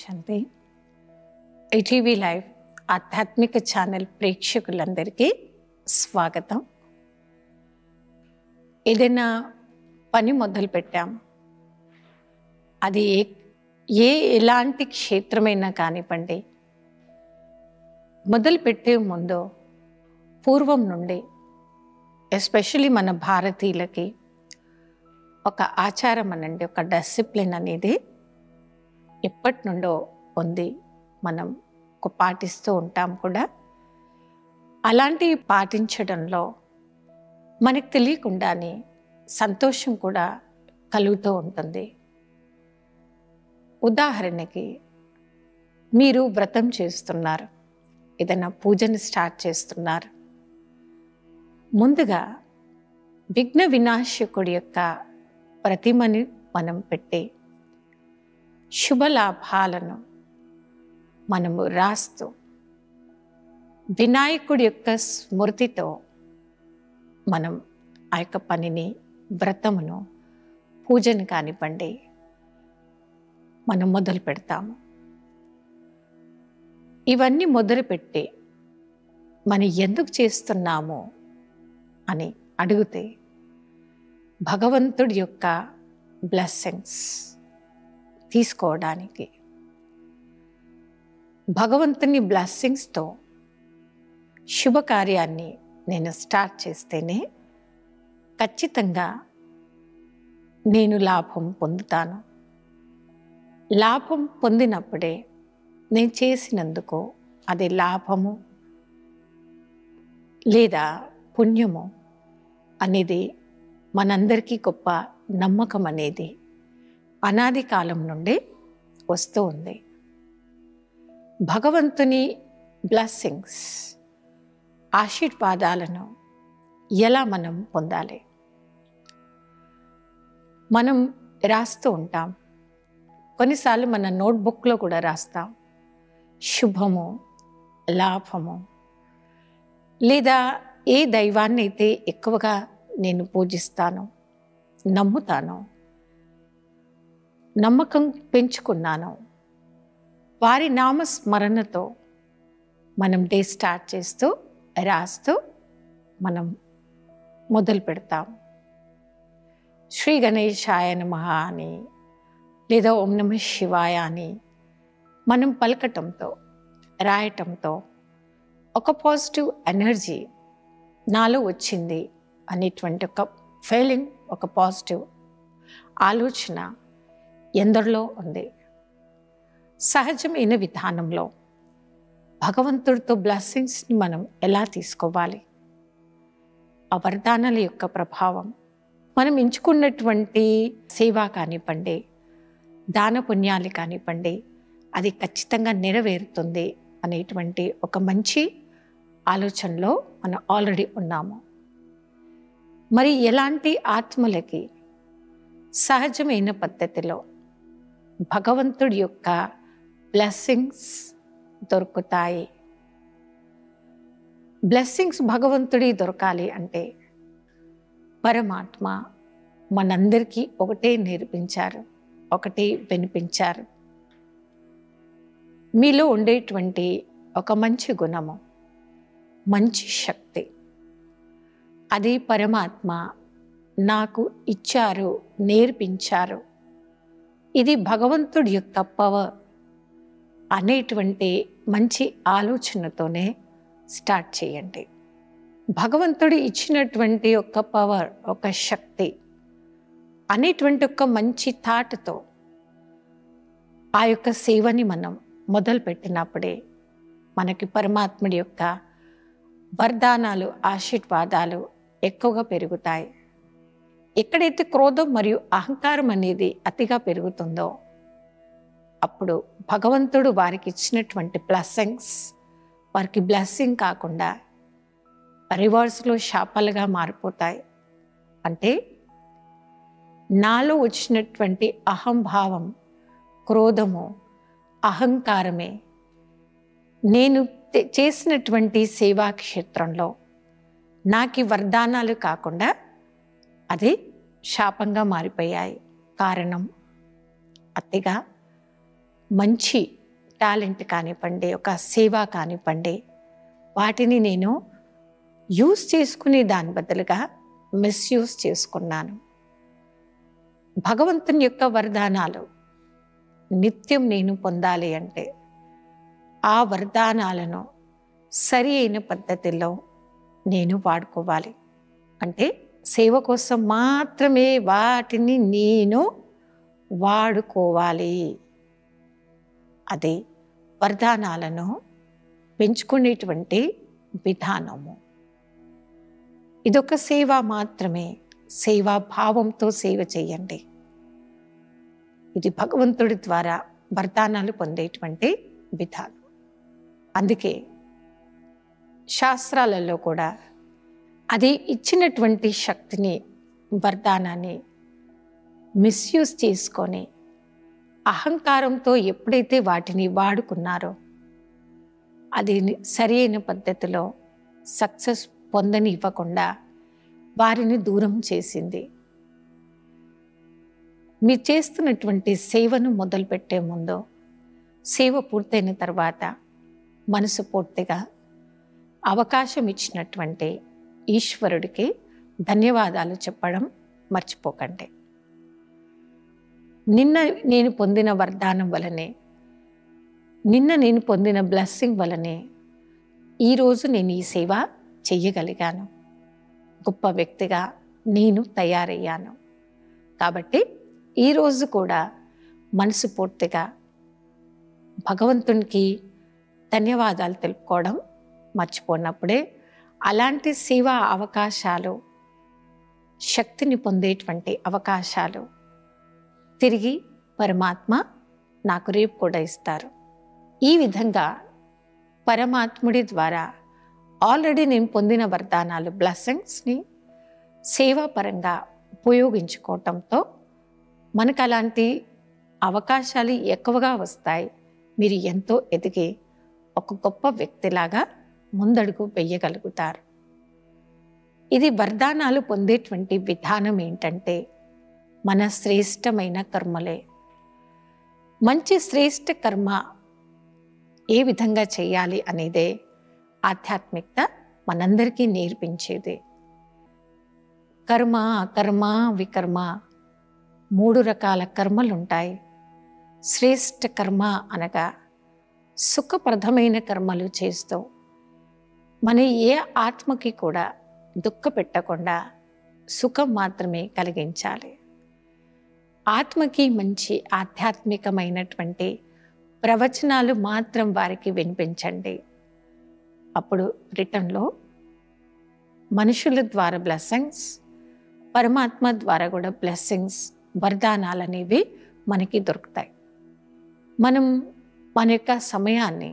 శాంతి. ETV live ఆధ్యాత్మిక channel ప్రేక్షకులందరికీ స్వాగతం. ఏదైనా పని మొదలు పెట్టాం, అది ఎలాంటి క్షేత్రమైనా కానివ్వండి, మొదలుపెట్టే ముందు పూర్వం నుండి ఎస్పెషల్లీ మన భారతీయులకి ఒక ఆచారం అనండి, ఒక డిసిప్లిన్ అనేది ఎప్పటి నుండో ఉంది. మనం పాటిస్తూ ఉంటాం కూడా. అలాంటివి పాటించడంలో మనకు తెలియకుండానే సంతోషం కూడా కలుగుతూ ఉంటుంది. ఉదాహరణకి, మీరు వ్రతం చేస్తున్నారు, ఏదైనా పూజను స్టార్ట్ చేస్తున్నారు. ముందుగా విఘ్న వినాశకుడి యొక్క ప్రతిమని మనం పెట్టి శుభలాభాలను మనము రాస్తూ వినాయకుడి యొక్క స్మృతితో మనం ఆ యొక్క పనిని, వ్రతమును, పూజను కానివ్వండి మనం మొదలు పెడతాము. ఇవన్నీ మొదలుపెట్టి మనం ఎందుకు చేస్తున్నాము అని అడిగితే, భగవంతుడి యొక్క బ్లెస్సింగ్స్ తీసుకోవడానికి. భగవంతుని బ్లెస్సింగ్స్తో శుభకార్యాన్ని నేను స్టార్ట్ చేస్తేనే ఖచ్చితంగా నేను లాభం పొందుతాను. లాభం పొందినప్పుడే నేను చేసినందుకు అది లాభము లేదా పుణ్యము అనేది మనందరికీ గొప్ప నమ్మకం అనేది అనాది కాలం నుండి వస్తూ ఉంది. భగవంతుని బ్లెస్సింగ్స్, ఆశీర్వాదాలను ఎలా మనం పొందాలి? మనం రాస్తూ ఉంటాం, కొన్నిసార్లు మన నోట్బుక్లో కూడా రాస్తాం, శుభము, లాభము, లేదా ఏ దైవాన్ని అయితే ఎక్కువగా నేను పూజిస్తాను, నమ్ముతాను, నమ్మకం పెంచుకున్నాను, వారి నామస్మరణతో మనం డే స్టార్ట్ చేస్తూ రాస్తూ మనం మొదలు పెడతాం. శ్రీ గణేశాయ నమః అని లేదా ఓం నమః శివాయ అని మనం పలకటంతో, రాయటంతో ఒక పాజిటివ్ ఎనర్జీ నాలో వచ్చింది అనేటువంటి ఒక ఫీలింగ్, ఒక పాజిటివ్ ఆలోచన ఎందరిలో ఉంది. సహజమైన విధానంలో భగవంతుడితో బ్లెస్సింగ్స్ని మనం ఎలా తీసుకోవాలి? ఆ వరదానాల యొక్క ప్రభావం, మనం ఎంచుకున్నటువంటి సేవ కానివ్వండి, దాన పుణ్యాలు కానివ్వండి, అది ఖచ్చితంగా నెరవేరుతుంది అనేటువంటి ఒక మంచి ఆలోచనలో మనం ఆల్రెడీ ఉన్నాము. మరి ఎలాంటి ఆత్మలకి సహజమైన పద్ధతిలో భగవంతుడి యొక్క బ్లెస్సింగ్స్ దొరుకుతాయి? బ్లెస్సింగ్స్ భగవంతుడి దొరకాలి అంటే పరమాత్మ మనందరికీ ఒకటే నేర్పించారు, ఒకటే వినిపించారు. మీలో ఉండేటువంటి ఒక మంచి గుణము, మంచి శక్తి, అది పరమాత్మ నాకు ఇచ్చారు, నేర్పించారు. ఇది భగవంతుడి యొక్క పవర్ అనేటువంటి మంచి ఆలోచనతోనే స్టార్ట్ చేయండి. భగవంతుడు ఇచ్చినటువంటి ఒక పవర్, ఒక శక్తి అనేటువంటి ఒక మంచి థాట్తో ఆ యొక్క సేవని మనం మొదలుపెట్టినప్పుడే మనకి పరమాత్ముడి యొక్క వరదానాలు, ఆశీర్వాదాలు ఎక్కువగా పెరుగుతాయి. ఎక్కడైతే క్రోధం మరియు అహంకారం అనేది అతిగా పెరుగుతుందో, అప్పుడు భగవంతుడు వారికి ఇచ్చినటువంటి బ్లెస్సింగ్స్ వారికి బ్లెస్సింగ్ కాకుండా రివర్స్లో శాపాలుగా మారిపోతాయి. అంటే నాలో వచ్చినటువంటి అహంభావం, క్రోధము, అహంకారమే నేను చేసినటువంటి సేవా క్షేత్రంలో నాకు వరదానాలు కాకుండా అది శాపంగా మారిపోయాయి. కారణం అతిగా మంచి టాలెంట్ కానివ్వండి, ఒక సేవ కానివ్వండి, వాటిని నేను యూజ్ చేసుకునే దాని బదులుగా మిస్యూజ్ చేసుకున్నాను. భగవంతుని యొక్క వరదానాలు నిత్యం నేను పొందాలి అంటే ఆ వరదానాలను సరి అయిన పద్ధతిలో నేను వాడుకోవాలి. అంటే సేవ కోసం మాత్రమే వాటిని నేను వాడుకోవాలి. అది వరదానాలను పెంచుకునేటువంటి విధానము. ఇదొక సేవ మాత్రమే. సేవా భావంతో సేవ చేయండి. ఇది భగవంతుడి ద్వారా వరదానాలు పొందేటువంటి విధానం. అందుకే శాస్త్రాలలో కూడా అది ఇచ్చినటువంటి శక్తిని, వరదానాన్ని మిస్యూజ్ చేసుకొని అహంకారంతో ఎప్పుడైతే వాటిని వాడుకున్నారో అది సరి అయిన పద్ధతిలో సక్సెస్ పొందనివ్వకుండా వారిని దూరం చేసింది. మీరు చేస్తున్నటువంటి సేవను మొదలుపెట్టే ముందు, సేవ పూర్తయిన తర్వాత మనసు పూర్తిగా అవకాశం ఇచ్చినటువంటి ఈశ్వరుడికి ధన్యవాదాలు చెప్పడం మర్చిపోకండి. నిన్న నేను పొందిన వరదానం వలనే, నిన్న నేను పొందిన బ్లెస్సింగ్ వలనే ఈరోజు నేను ఈ సేవ చెయ్యగలిగాను. గొప్ప వ్యక్తిగా నేను తయారయ్యాను. కాబట్టి ఈరోజు కూడా మనసు పూర్తిగా భగవంతునికి ధన్యవాదాలు తెలుపుకోవడం మర్చిపోయినప్పుడే అలాంటి సేవా అవకాశాలు, శక్తిని పొందేటువంటి అవకాశాలు తిరిగి పరమాత్మ నాకు రేపు కూడా ఇస్తారు. ఈ విధంగా పరమాత్ముడి ద్వారా ఆల్రెడీ నేను పొందిన వరదానాలు, బ్లెస్సింగ్స్ని సేవాపరంగా ఉపయోగించుకోవటంతో మనకు అలాంటి అవకాశాలు ఎక్కువగా వస్తాయి. మీరు ఎంతో ఎదిగి ఒక గొప్ప వ్యక్తిలాగా ముందడుగు వేయగలుగుతారు. ఇది వరదానాలు పొందేటువంటి విధానం ఏంటంటే మన శ్రేష్టమైన కర్మలే. మంచి శ్రేష్ట కర్మ ఏ విధంగా చేయాలి అనేదే ఆధ్యాత్మికత మనందరికీ నేర్పించేది. కర్మ, అకర్మ, వికర్మ 3 రకాల కర్మలు ఉంటాయి. శ్రేష్ట కర్మ అనగా సుఖప్రదమైన కర్మలు చేస్తూ మన ఏ ఆత్మకి కూడా దుఃఖ పెట్టకుండా సుఖం మాత్రమే కలిగించాలి. ఆత్మకి మంచి ఆధ్యాత్మికమైనటువంటి ప్రవచనాలు మాత్రం వారికి వినిపించండి. అప్పుడు రిటర్న్లో మనుషుల ద్వారా బ్లెస్సింగ్స్, పరమాత్మ ద్వారా కూడా బ్లెస్సింగ్స్, వరదానాలు అనేవి మనకి దొరుకుతాయి. మనం మన యొక్క సమయాన్ని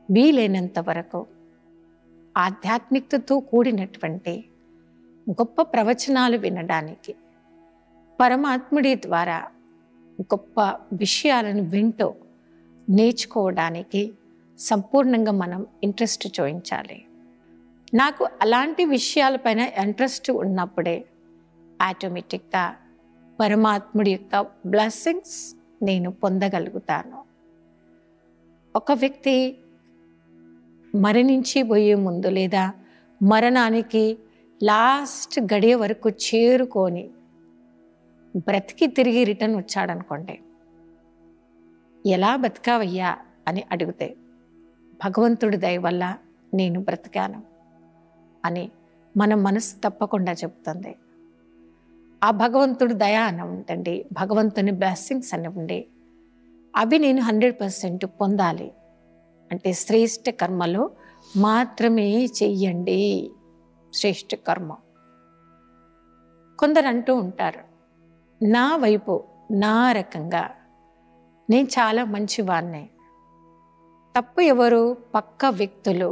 వీలైనంత వరకు ఆధ్యాత్మికతతో కూడినటువంటి గొప్ప ప్రవచనాలు వినడానికి, పరమాత్ముడి ద్వారా గొప్ప విషయాలను వింటూ నేర్చుకోవడానికి సంపూర్ణంగా మనం ఇంట్రెస్ట్ చూపించాలి. నాకు అలాంటి విషయాలపైన ఇంట్రెస్ట్ ఉన్నప్పుడే ఆటోమేటిక్గా పరమాత్ముడి యొక్క బ్లెస్సింగ్స్ నేను పొందగలుగుతాను. ఒక వ్యక్తి మరణించి పోయే ముందు లేదా మరణానికి లాస్ట్ గడియ వరకు చేరుకొని బ్రతికి తిరిగి రిటర్న్ వచ్చాడనుకోండి, ఎలా బతికావయ్యా అని అడిగితే భగవంతుడి దయ వల్ల నేను బ్రతికాను అని మన మనసు తప్పకుండా చెప్తుంది. ఆ భగవంతుడి దయ అని ఉండండి, భగవంతుని బ్లెస్సింగ్స్ అనివ్వండి, అవి నేను 100% పొందాలి అంటే శ్రేష్ఠ కర్మలో మాత్రమే చెయ్యండి. శ్రేష్ఠ కర్మ. కొందరు అంటూ ఉంటారు, నా వైపు నా రకంగా నేను చాలా మంచివాడిని, తప్పు ఎవరు? పక్క వ్యక్తులు,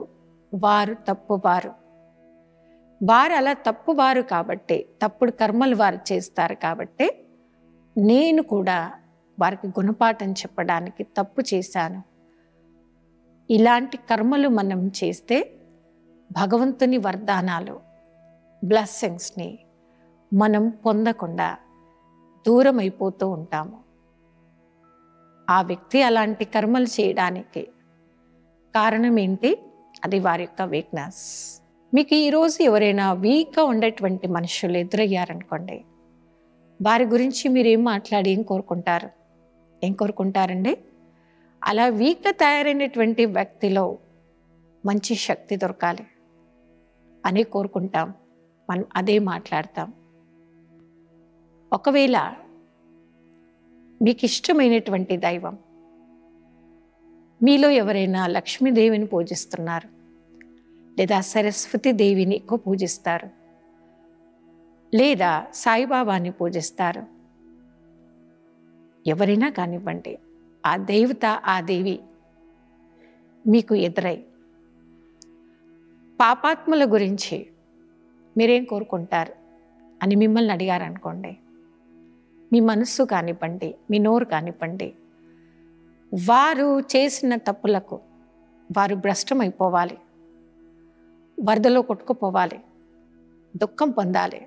వారు తప్పువారు. వారు అలా తప్పువారు కాబట్టి, తప్పుడు కర్మలు వారు చేస్తారు కాబట్టి నేను కూడా వారికి గుణపాఠం చెప్పడానికి తప్పు చేశాను. ఇలాంటి కర్మలు మనం చేస్తే భగవంతుని వరదానాలు, బ్లెస్సింగ్స్ని మనం పొందకుండా దూరం అయిపోతూ ఉంటాము. ఆ వ్యక్తి అలాంటి కర్మలు చేయడానికి కారణం ఏంటి? అది వారి యొక్క వీక్నెస్. మీకు ఈరోజు ఎవరైనా వీక్గా ఉండేటువంటి మనుషులు ఎదురయ్యారనుకోండి, వారి గురించి మీరు ఏం మాట్లాడి ఏం కోరుకుంటారండి? అలా వీక్గా తయారైనటువంటి వ్యక్తిలో మంచి శక్తి దొరకాలి అని కోరుకుంటాం. మనం అదే మాట్లాడతాం. ఒకవేళ మీకు ఇష్టమైనటువంటి దైవం, మీలో ఎవరైనా లక్ష్మీదేవిని పూజిస్తున్నారు, లేదా సరస్వతి దేవిని ఎక్కువ పూజిస్తారు, లేదా సాయిబాబాని పూజిస్తారు, ఎవరైనా కానివ్వండి, ఆ దేవత ఆ దేవి మీకు ఎదురై పాపాత్ముల గురించి మీరేం కోరుకుంటారు అని మిమ్మల్ని అడిగారనుకోండి, మీ మనస్సు కానివ్వండి, మీ నోరు కానివ్వండి, వారు చేసిన తప్పులకు వారు భ్రష్టమైపోవాలి, వరదలో కొట్టుకుపోవాలి, దుఃఖం పొందాలి.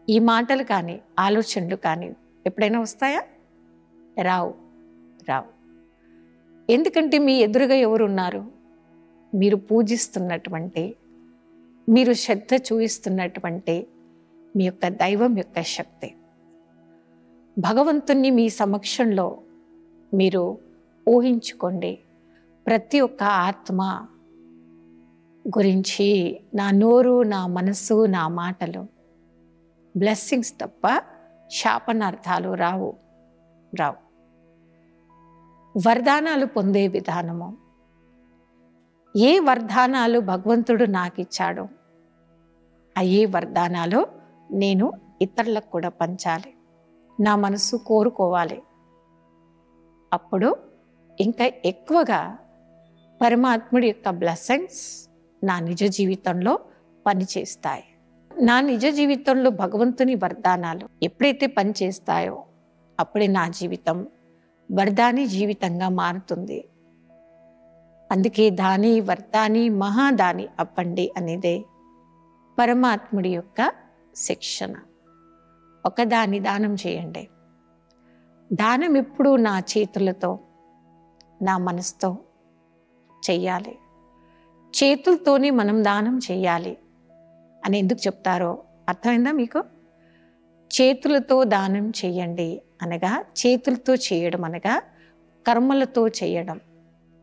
ఈ మాటలు కానీ ఆలోచనలు కానీ ఎప్పుడైనా వస్తాయా? రావు. ఎందుకంటే మీ ఎదురుగా ఎవరున్నారు? మీరు పూజిస్తున్నటువంటి, మీరు శ్రద్ధ చూపిస్తున్నటువంటి మీ యొక్క దైవం యొక్క శక్తి. భగవంతుణ్ణి మీ సమక్షంలో మీరు ఊహించుకోండి. ప్రతి ఒక్క ఆత్మ గురించి నా నోరు, నా మనసు, నా మాటలు బ్లెస్సింగ్స్ తప్ప శాపనార్థాలు రావు. వరదానాలు పొందే విధానము, ఏ వరదానాలు భగవంతుడు నాకు ఇచ్చాడో ఆ ఏ వరదానాలు నేను ఇతరులకు కూడా పంచాలి, నా మనసు కోరుకోవాలి. అప్పుడు ఇంకా ఎక్కువగా పరమాత్ముడి యొక్క బ్లెస్సింగ్స్ నా నిజ జీవితంలో పనిచేస్తాయి. నా నిజ జీవితంలో భగవంతుని వరదానాలు ఎప్పుడైతే పనిచేస్తాయో అప్పుడే నా జీవితం వరదాని జీవితంగా మారుతుంది. అందుకే దాని వరదాని మహాదాని అవ్వండి అనేదే పరమాత్ముడి యొక్క శిక్షణ. ఒకదాని దానం చేయండి. దానం ఎప్పుడు నా చేతులతో, నా మనసుతో చెయ్యాలి. చేతులతోనే మనం దానం చేయాలి అని ఎందుకు చెప్తారో అర్థమైందా మీకు? చేతులతో దానం చేయండి అనగా, చేతులతో చేయడం అనగా కర్మలతో చేయడం.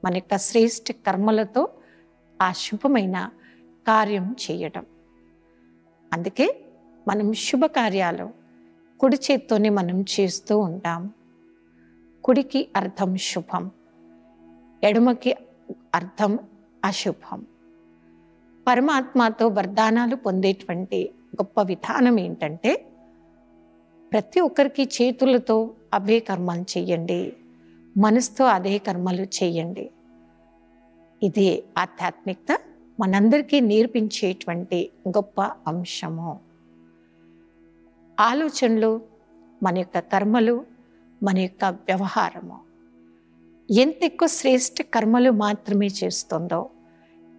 మన యొక్క శ్రేష్ఠ కర్మలతో ఆ శుభమైన కార్యం చేయడం. అందుకే మనం శుభకార్యాలు కుడి చేత్తోనే మనం చేస్తూ ఉంటాం. కుడికి అర్థం శుభం, ఎడమకి అర్థం అశుభం. పరమాత్మతో వరదానాలు పొందేటువంటి గొప్ప విధానం ఏంటంటే, ప్రతి ఒక్కరికి చేతులతో అవే కర్మలు చేయండి, మనసుతో అదే కర్మలు చేయండి. ఇది ఆధ్యాత్మికత మనందరికీ నేర్పించేటువంటి గొప్ప అంశము. ఆలోచనలు, మన యొక్క కర్మలు, మన యొక్క వ్యవహారము ఎంత ఎక్కువ శ్రేష్ఠ కర్మలు మాత్రమే చేస్తుందో,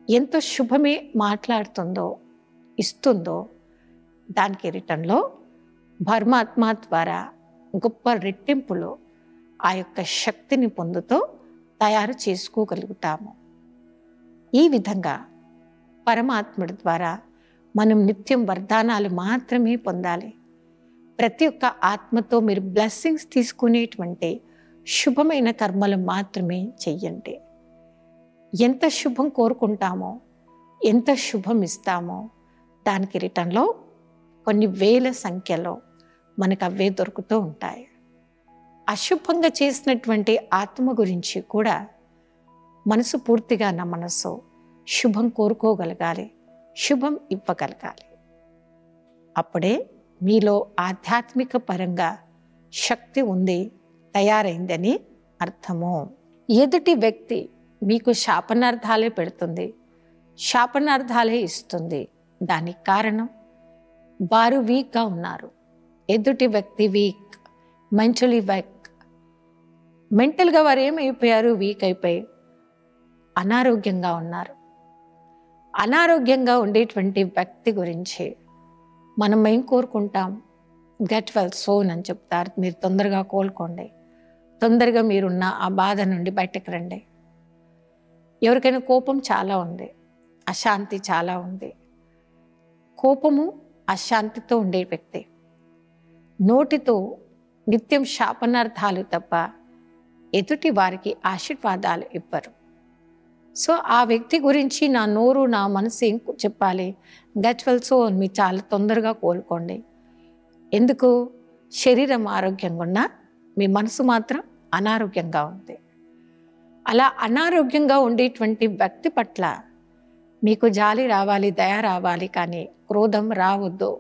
ఎంతో శుభమే మాట్లాడుతుందో, ఇస్తుందో, దానికి రిటర్న్లో పరమాత్మ ద్వారా గొప్ప రెట్టింపులో ఆ యొక్క శక్తిని పొందుతూ తయారు చేసుకోగలుగుతాము. ఈ విధంగా పరమాత్ముడి ద్వారా మనం నిత్యం వరదానాలు మాత్రమే పొందాలి. ప్రతి ఒక్క ఆత్మతో మీరు బ్లెస్సింగ్స్ తీసుకునేటువంటి శుభమైన కర్మలు మాత్రమే చెయ్యండి. ఎంత శుభం కోరుకుంటామో, ఎంత శుభం ఇస్తామో, దానికి రిటర్న్లో కొన్ని వేల సంఖ్యలో మనకు అవే దొరుకుతూ ఉంటాయి. అశుభంగా చేసినటువంటి ఆత్మ గురించి కూడా మనసు పూర్తిగా నా మనసు శుభం కోరుకోగలగాలి, శుభం ఇవ్వగలగాలి. అప్పుడే మీలో ఆధ్యాత్మిక పరంగా శక్తి ఉంది, తయారైందని అర్థము. ఎదుటి వ్యక్తి మీకు శాపనార్థాలే పెడుతుంది, శాపనార్థాలే ఇస్తుంది. దానికి కారణం వారు వీక్గా ఉన్నారు. ఎదుటి వ్యక్తి వీక్, మెంటలీ వీక్. మెంటల్గా వారు ఏమైపోయారు? వీక్ అయిపోయి అనారోగ్యంగా ఉన్నారు. అనారోగ్యంగా ఉండేటువంటి వ్యక్తి గురించి మనం ఏం కోరుకుంటాం? గెట్ వెల్ సోన్ అని చెప్తారు, మీరు తొందరగా కోలుకోండి, తొందరగా మీరున్న ఆ బాధ నుండి బయటకు రండి. ఎవరికైనా కోపం చాలా ఉంది, అశాంతి చాలా ఉంది. కోపము అశాంతితో ఉండే వ్యక్తి నోటితో నిత్యం శాపనార్థాలు తప్ప ఎదుటి వారికి ఆశీర్వాదాలు ఇవ్వరు. సో ఆ వ్యక్తి గురించి నా నోరు నా మనసు ఏం చెప్పాలి? గెట్ వెల్ సూన్, మీరు చాలా తొందరగా కోలుకోండి. ఎందుకు? శరీరం ఆరోగ్యంగా ఉన్నా మీ మనసు మాత్రం అనారోగ్యంగా ఉంది. అలా అనారోగ్యంగా ఉండేటువంటి వ్యక్తి పట్ల మీకు జాలి రావాలి, దయ రావాలి, కానీ క్రోధం రావద్దు.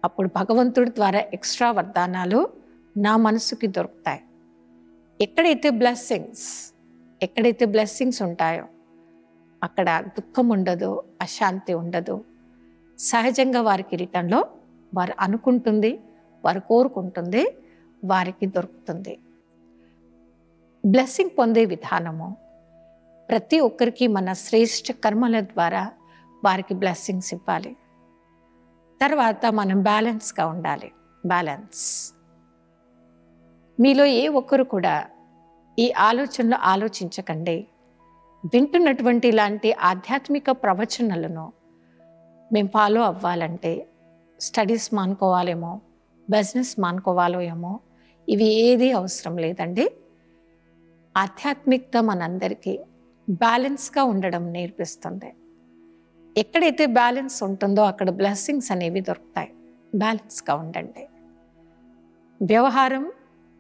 అప్పుడు భగవంతుడి ద్వారా ఎక్స్ట్రా వరదానాలు నా మనసుకి దొరుకుతాయి. ఎక్కడైతే బ్లెస్సింగ్స్ ఉంటాయో అక్కడ దుఃఖం ఉండదు, అశాంతి ఉండదు. సహజంగా వారికి రిటర్న్లో వారు అనుకుంటుంది, వారు కోరుకుంటుంది, వారికి దొరుకుతుంది. బ్లెస్సింగ్ పొందే విధానము ప్రతి ఒక్కరికి మన శ్రేష్ఠ కర్మల ద్వారా వారికి బ్లెస్సింగ్స్ ఇవ్వాలి. తర్వాత మనం బ్యాలెన్స్గా ఉండాలి. బ్యాలెన్స్. మీలో ఏ ఒక్కరు కూడా ఈ ఆలోచనలు ఆలోచించకండి. వింటున్నటువంటి ఇలాంటి ఆధ్యాత్మిక ప్రవచనాలను మేము ఫాలో అవ్వాలంటే స్టడీస్ మానుకోవాలేమో, బిజినెస్ మానుకోవాలో ఏమో, ఇవి ఏది అవసరం లేదండి. ఆధ్యాత్మికత మనందరికీ బ్యాలెన్స్గా ఉండడం నేర్పిస్తుంది. ఎక్కడైతే బ్యాలెన్స్ ఉంటుందో అక్కడ బ్లెస్సింగ్స్ అనేవి దొరుకుతాయి. బ్యాలెన్స్గా ఉండండి. వ్యవహారం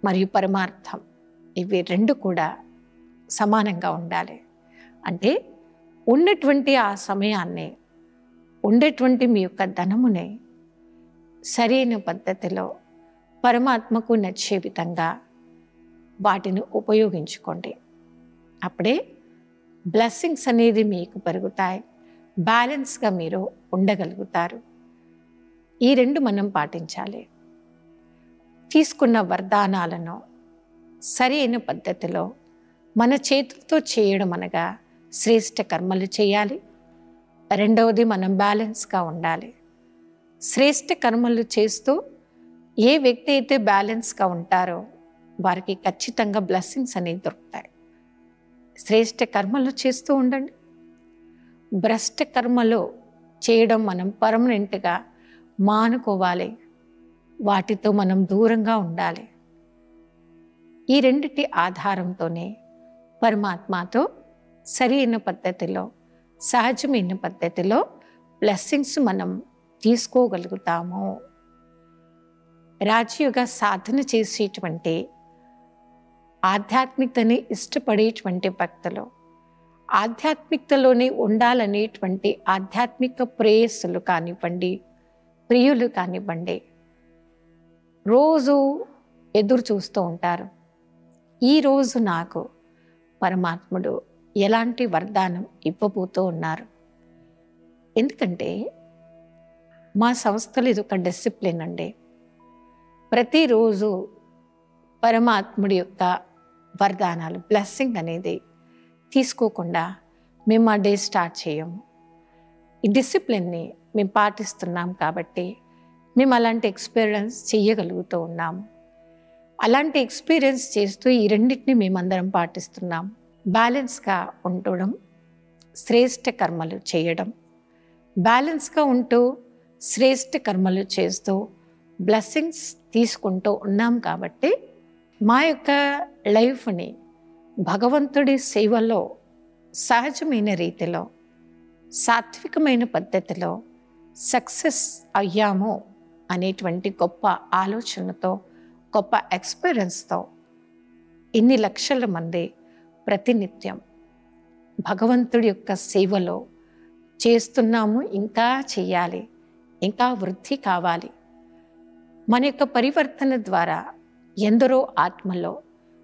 మరియు పరమార్థం ఇవి రెండు కూడా సమానంగా ఉండాలి. అంటే ఉన్నటువంటి ఆ సమయాన్ని, ఉండేటువంటి మీ యొక్క ధనముని సరైన పద్ధతిలో పరమాత్మకు నచ్చే విధంగా వాటిని ఉపయోగించుకోండి. అప్పుడే బ్లెస్సింగ్స్ అనేది మీకు పెరుగుతాయి. బ్యాలెన్స్గా మీరు ఉండగలుగుతారు. ఈ రెండు మనం పాటించాలి. తీసుకున్న వరదానాలను సరైన పద్ధతిలో మన చేతులతో చేయడం అనగా శ్రేష్ఠ కర్మలు చేయాలి. రెండవది మనం బ్యాలెన్స్గా ఉండాలి. శ్రేష్ఠ కర్మలు చేస్తూ ఏ వ్యక్తి అయితే బ్యాలెన్స్గా ఉంటారో వారికి ఖచ్చితంగా బ్లెస్సింగ్స్ అనేవి దొరుకుతాయి. శ్రేష్ఠ కర్మలు చేస్తూ ఉండండి. భ్రష్ట కర్మలు చేయడం మనం పర్మనెంట్గా మానుకోవాలి. వాటితో మనం దూరంగా ఉండాలి. ఈ రెండిటి ఆధారంతోనే పరమాత్మతో సరైన పద్ధతిలో, సహజమైన పద్ధతిలో బ్లెస్సింగ్స్ మనం తీసుకోగలుగుతాము. రాజయోగ సాధన చేసేటువంటి ఆధ్యాత్మికతని ఇష్టపడేటువంటి భక్తులు, ఆధ్యాత్మికతలోనే ఉండాలనేటువంటి ఆధ్యాత్మిక ప్రేయస్సులు కానివ్వండి, ప్రియులు కానివ్వండి, రోజు ఎదురు చూస్తూ ఉంటారు. ఈరోజు నాకు పరమాత్ముడు ఎలాంటి వరదానం ఇవ్వబోతూ ఉన్నారు. ఎందుకంటే మా సంస్థలో ఇది ఒక డిసిప్లిన్ అండి. ప్రతిరోజు పరమాత్ముడి యొక్క వరదానాలు, బ్లెస్సింగ్ అనేది తీసుకోకుండా మేము ఆ డే స్టార్ట్ చేయము. ఈ డిసిప్లిన్ని మేము పాటిస్తున్నాం కాబట్టి మేము అలాంటి ఎక్స్పీరియన్స్ చేయగలుగుతూ ఉన్నాము. అలాంటి ఎక్స్పీరియన్స్ చేస్తూ ఈ రెండింటిని మేమందరం పాటిస్తున్నాం. బ్యాలెన్స్గా ఉండడం, శ్రేష్ఠ కర్మలు చేయడం, బ్యాలెన్స్గా ఉంటూ శ్రేష్ఠ కర్మలు చేస్తూ బ్లెస్సింగ్స్ తీసుకుంటూ ఉన్నాం కాబట్టి మా యొక్క లైఫ్ని భగవంతుడి సేవలో సహజమైన రీతిలో, సాత్వికమైన పద్ధతిలో సక్సెస్ అయ్యాము అనేటువంటి గొప్ప ఆలోచనతో, గొప్ప ఎక్స్పీరియన్స్తో ఇన్ని లక్షల మంది ప్రతినిత్యం భగవంతుడి యొక్క సేవలో చేస్తున్నాము. ఇంకా చెయ్యాలి, ఇంకా వృద్ధి కావాలి. మన యొక్క పరివర్తన ద్వారా ఎందరో ఆత్మలో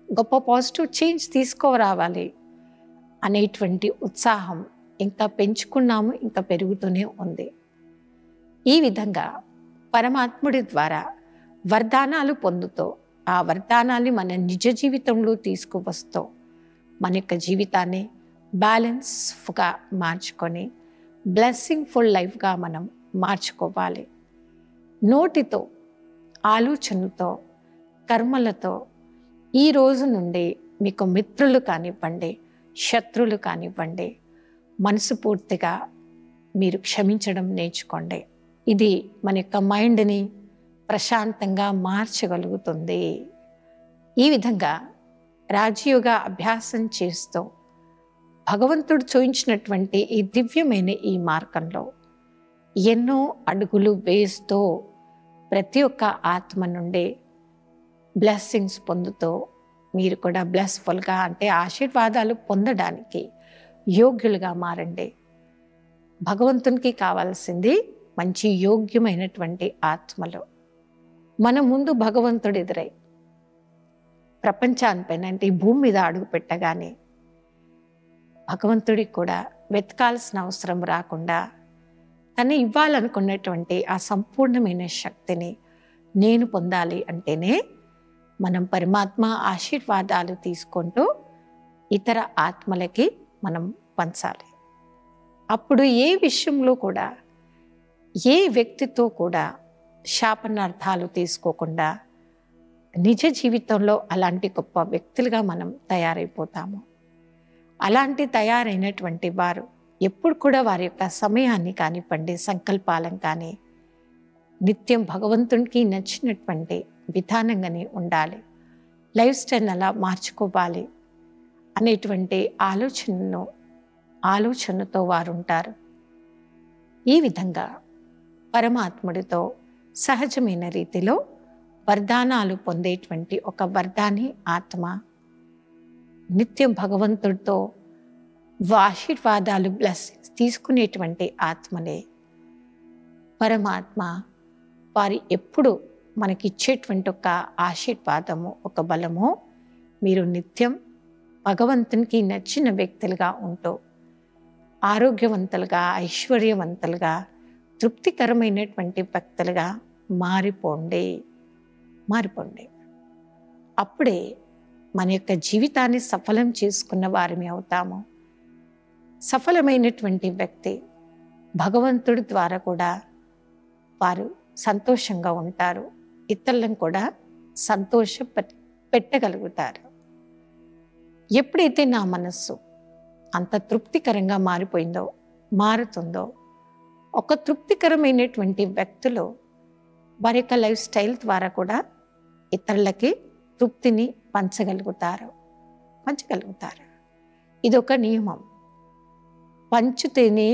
గొప్ప పాజిటివ్ చేంజ్ తీసుకురావాలి అనేటువంటి ఉత్సాహం ఇంకా పెంచుకున్నాము, ఇంకా పెరుగుతూనే ఉంది. ఈ విధంగా పరమాత్ముడి ద్వారా వరదానాలు పొందుతూ, ఆ వరదానాన్ని మన నిజ జీవితంలో తీసుకువస్తూ మన యొక్క జీవితాన్ని బ్యాలెన్స్గా మార్చుకొని బ్లెస్సింగ్ ఫుల్ లైఫ్గా మనం మార్చుకోవాలి. నోటితో, ఆలోచనతో, కర్మలతో ఈ రోజు నుండి మీకు మిత్రులు కానివ్వండి, శత్రువులు కానివ్వండి, మనసు పూర్తిగా మీరు క్షమించడం నేర్చుకోండి. ఇది మన యొక్క మైండ్ని ప్రశాంతంగా మార్చగలుగుతుంది. ఈ విధంగా రాజయోగ అభ్యాసం చేస్తూ భగవంతుడు చూయించినటువంటి ఈ దివ్యమైన ఈ మార్గంలో ఎన్నో అడుగులు వేస్తూ ప్రతి ఒక్క ఆత్మ నుండి బ్లెస్సింగ్స్ పొందుతూ మీరు కూడా బ్లెస్ఫుల్గా అంటే ఆశీర్వాదాలు పొందడానికి యోగ్యులుగా మారండి. భగవంతునికి కావాల్సింది మంచి యోగ్యమైనటువంటి ఆత్మలు. మన ముందు భగవంతుడు ఎదురై ప్రపంచానిపైన అంటే ఈ భూమి మీద అడుగు పెట్టగానే భగవంతుడికి కూడా వెతకాల్సిన అవసరం రాకుండా తను ఇవ్వాలనుకున్నటువంటి ఆ సంపూర్ణమైన శక్తిని నేను పొందాలి అంటేనే మనం పరమాత్మ ఆశీర్వాదాలు తీసుకుంటూ ఇతర ఆత్మలకి మనం పంచాలి. అప్పుడు ఏ విషయంలో కూడా ఏ వ్యక్తితో కూడా శాపనార్థాలు తీసుకోకుండా నిజ జీవితంలో అలాంటి గొప్ప వ్యక్తులుగా మనం తయారైపోతాము. అలాంటి తయారైనటువంటి వారు ఎప్పుడు కూడా వారి యొక్క సమయాన్ని కానివ్వండి, సంకల్పాలను కానీ నిత్యం భగవంతునికి నచ్చినటువంటి విధానంగానే ఉండాలి, లైఫ్ స్టైల్ అలా మార్చుకోవాలి అనేటువంటి ఆలోచనతో వారు ఉంటారు. ఈ విధంగా పరమాత్ముడితో సహజమైన రీతిలో వరదానాలు పొందేటువంటి ఒక వరదాని ఆత్మ, నిత్యం భగవంతుడితో ఆశీర్వాదాలు బ్లెస్సింగ్స్ తీసుకునేటువంటి ఆత్మలే పరమాత్మ వారి ఎప్పుడు మనకిచ్చేటువంటి ఒక ఆశీర్వాదము, ఒక బలము. మీరు నిత్యం భగవంతునికి నచ్చిన వ్యక్తులుగా ఉంటూ ఆరోగ్యవంతులుగా, ఐశ్వర్యవంతులుగా, తృప్తికరమైనటువంటి వ్యక్తులుగా మారిపోండి. అప్పుడే మన యొక్క జీవితాన్ని సఫలం చేసుకున్న వారిని అవుతాము. సఫలమైనటువంటి వ్యక్తి భగవంతుడి ద్వారా కూడా వారు సంతోషంగా ఉంటారు, ఇతరులను కూడా పెట్టగలుగుతారు. ఎప్పుడైతే నా మనస్సు అంత తృప్తికరంగా మారుతుందో ఒక తృప్తికరమైనటువంటి వ్యక్తులు వారి యొక్క లైఫ్ స్టైల్ ద్వారా కూడా ఇతరులకి తృప్తిని పంచగలుగుతారు. ఇదొక నియమం. పంచితేనే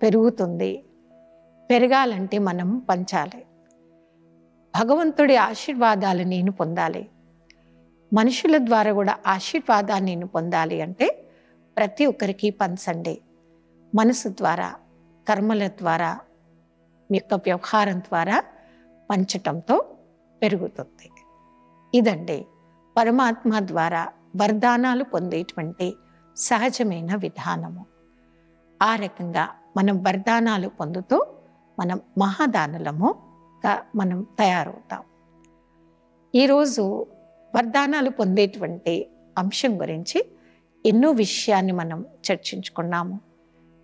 పెరుగుతుంది. పెరగాలంటే మనం పంచాలి. భగవంతుడి ఆశీర్వాదాలు నేను పొందాలి, మనుషుల ద్వారా కూడా ఆశీర్వాదాన్ని నేను పొందాలి అంటే ప్రతి ఒక్కరికి పంచండి. మనసు ద్వారా, కర్మల ద్వారా, మీ యొక్క వ్యవహారం ద్వారా పంచటంతో పెరుగుతుంది. ఇదండి పరమాత్మ ద్వారా వరదానాలు పొందేటువంటి సహజమైన విధానము. ఆ రకంగా మనం వరదానాలు పొందుతూ మనం మహాదానులముగా మనం తయారవుతాం. ఈరోజు వరదానాలు పొందేటువంటి అంశం గురించి ఎన్నో విషయాన్ని మనం చర్చించుకున్నాము.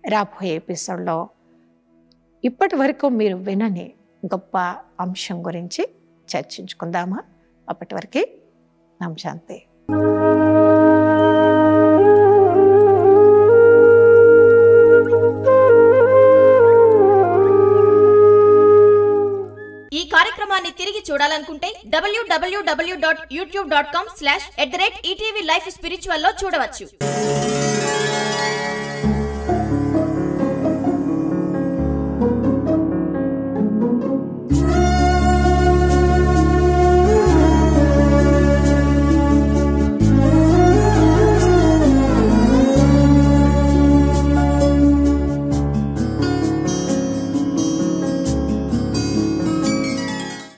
రాబోయే ఎపిసోడ్లో ఇప్పటి వరకు మీరు వినని గొప్ప అంశం గురించి చర్చించుకుందామా? అప్పటి వరకే నమశాంతి. ఈ కార్యక్రమాన్ని తిరిగి చూడాలనుకుంటే www.youtube.com/@ETV Life Spiritual లో చూడవచ్చు.